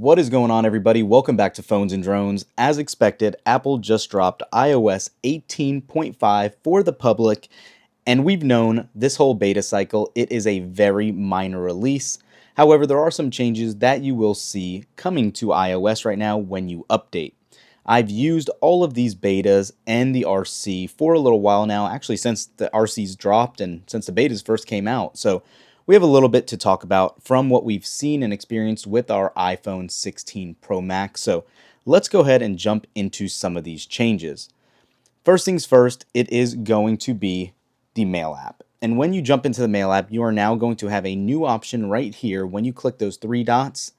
What is going on, everybody? Welcome back to Phones and Drones. As expected, Apple just dropped iOS 18.5 for the public, and we've known this whole beta cycle, it is a very minor release. However, there are some changes that you will see coming to iOS right now when you update. I've used all of these betas and the RC for a little while now, actually since the RC's dropped and since the betas first came out. So we have a little bit to talk about from what we've seen and experienced with our iPhone 16 Pro Max. So let's go ahead and jump into some of these changes. First things first, it is going to be the Mail app. And when you jump into the Mail app, you are now going to have a new option right here when you click those three dots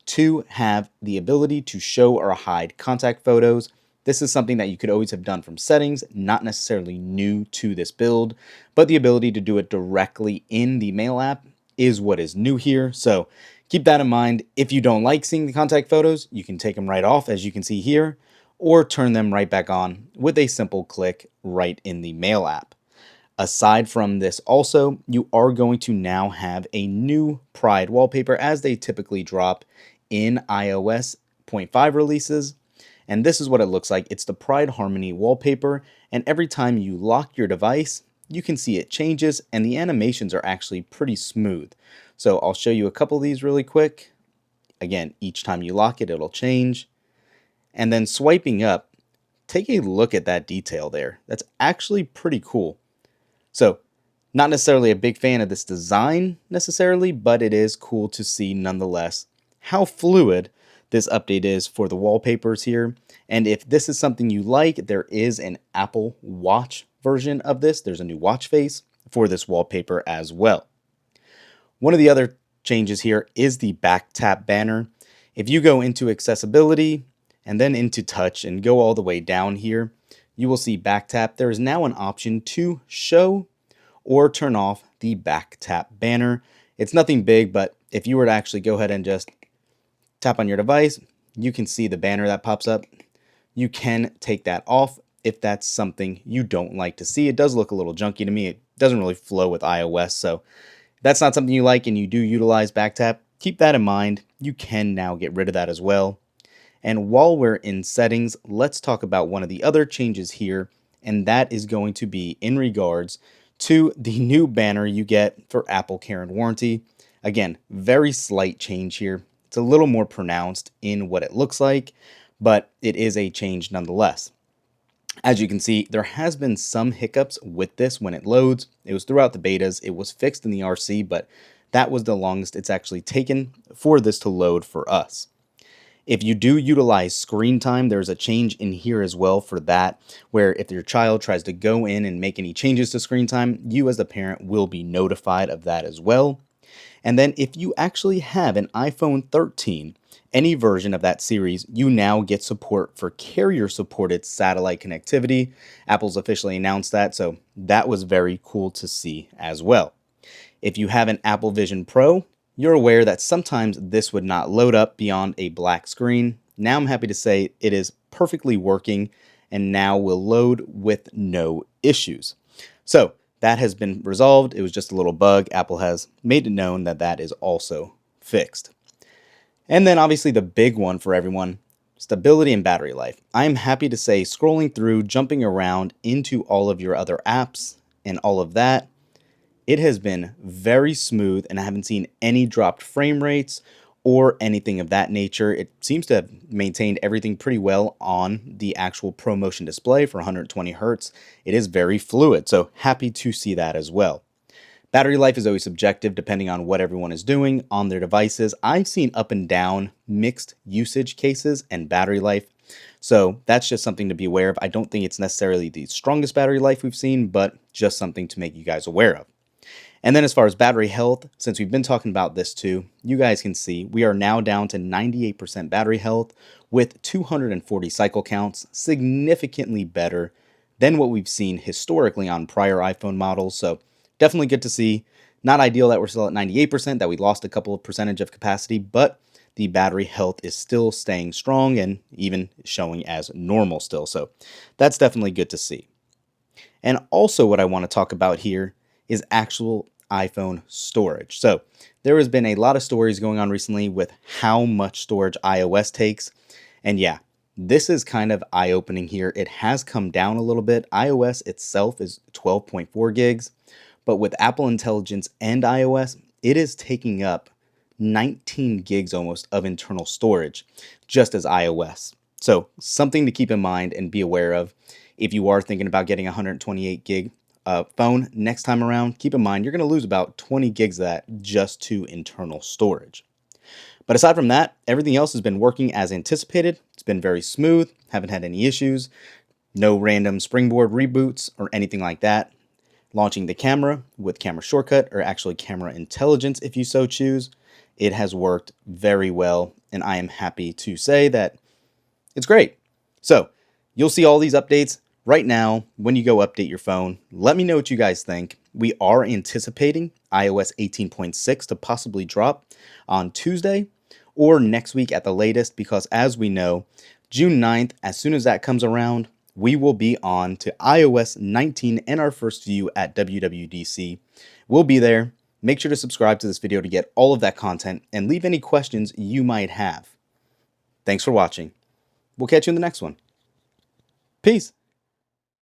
to have the ability to show or hide contact photos. This is something that you could always have done from settings, not necessarily new to this build, but the ability to do it directly in the Mail app is what is new here. So keep that in mind. If you don't like seeing the contact photos, you can take them right off, as you can see here, or turn them right back on with a simple click right in the Mail app. Aside from this also, you are going to now have a new Pride wallpaper as they typically drop in iOS 0.5 releases. And this is what it looks like. It's the Pride Harmony wallpaper, and every time you lock your device, you can see it changes, and the animations are actually pretty smooth. So I'll show you a couple of these really quick. Again, each time you lock it, it'll change. And then swiping up, take a look at that detail there. That's actually pretty cool. So, not necessarily a big fan of this design necessarily, but it is cool to see nonetheless how fluid this update is for the wallpapers here. And if this is something you like, there is an Apple Watch version of this. There's a new watch face for this wallpaper as well. One of the other changes here is the Backtap Banner. If you go into accessibility and then into touch and go all the way down here, you will see Backtap. There is now an option to show or turn off the Backtap Banner. It's nothing big, but if you were to actually go ahead and just tap on your device, you can see the banner that pops up. You can take that off if that's something you don't like to see. It does look a little junky to me. It doesn't really flow with iOS, so if that's not something you like and you do utilize Backtap, keep that in mind. You can now get rid of that as well. And while we're in settings, let's talk about one of the other changes here, and that is going to be in regards to the new banner you get for Apple Care and Warranty. Again, very slight change here. It's a little more pronounced in what it looks like, but it is a change nonetheless. As you can see, there has been some hiccups with this when it loads. It was throughout the betas. It was fixed in the RC, but that was the longest it's actually taken for this to load for us. If you do utilize screen time, there's a change in here as well for that, where if your child tries to go in and make any changes to screen time, you as the parent will be notified of that as well. And then if you actually have an iPhone 13, any version of that series, you now get support for carrier-supported satellite connectivity. Apple's officially announced that, so that was very cool to see as well. If you have an Apple Vision Pro, you're aware that sometimes this would not load up beyond a black screen. Now I'm happy to say it is perfectly working and now will load with no issues. So that has been resolved. It was just a little bug. Apple has made it known that that is also fixed. And then obviously the big one for everyone, stability and battery life. I'm happy to say scrolling through, jumping around into all of your other apps and all of that, it has been very smooth, and I haven't seen any dropped frame rates or anything of that nature. It seems to have maintained everything pretty well on the actual ProMotion display for 120 Hertz. It is very fluid, so happy to see that as well. Battery life is always subjective depending on what everyone is doing on their devices. I've seen up and down mixed usage cases and battery life, so that's just something to be aware of. I don't think it's necessarily the strongest battery life we've seen, but just something to make you guys aware of. And then as far as battery health, since we've been talking about this too, you guys can see we are now down to 98% battery health with 240 cycle counts, significantly better than what we've seen historically on prior iPhone models. So definitely good to see. Not ideal that we're still at 98%, that we lost a couple of percentage of capacity, but the battery health is still staying strong and even showing as normal still. So that's definitely good to see. And also what I want to talk about here is actual iPhone storage. So there has been a lot of stories going on recently with how much storage iOS takes. And yeah, this is kind of eye-opening here. It has come down a little bit. iOS itself is 12.4 gigs, but with Apple Intelligence and iOS, it is taking up 19 gigs almost of internal storage, just as iOS. So something to keep in mind and be aware of. If you are thinking about getting a 128 gig phone next time around, keep in mind you're going to lose about 20 gigs of that just to internal storage. But aside from that, everything else has been working as anticipated. It's been very smooth, haven't had any issues, no random springboard reboots or anything like that. Launching the camera with Camera Shortcut, or actually Camera Intelligence if you so choose, it has worked very well, and I am happy to say that it's great. So you'll see all these updates right now when you go update your phone. Let me know what you guys think. We are anticipating iOS 18.6 to possibly drop on Tuesday or next week at the latest, because as we know, June 9th, as soon as that comes around, we will be on to iOS 19 and our first view at WWDC. We'll be there. Make sure to subscribe to this video to get all of that content and leave any questions you might have. Thanks for watching. We'll catch you in the next one. Peace.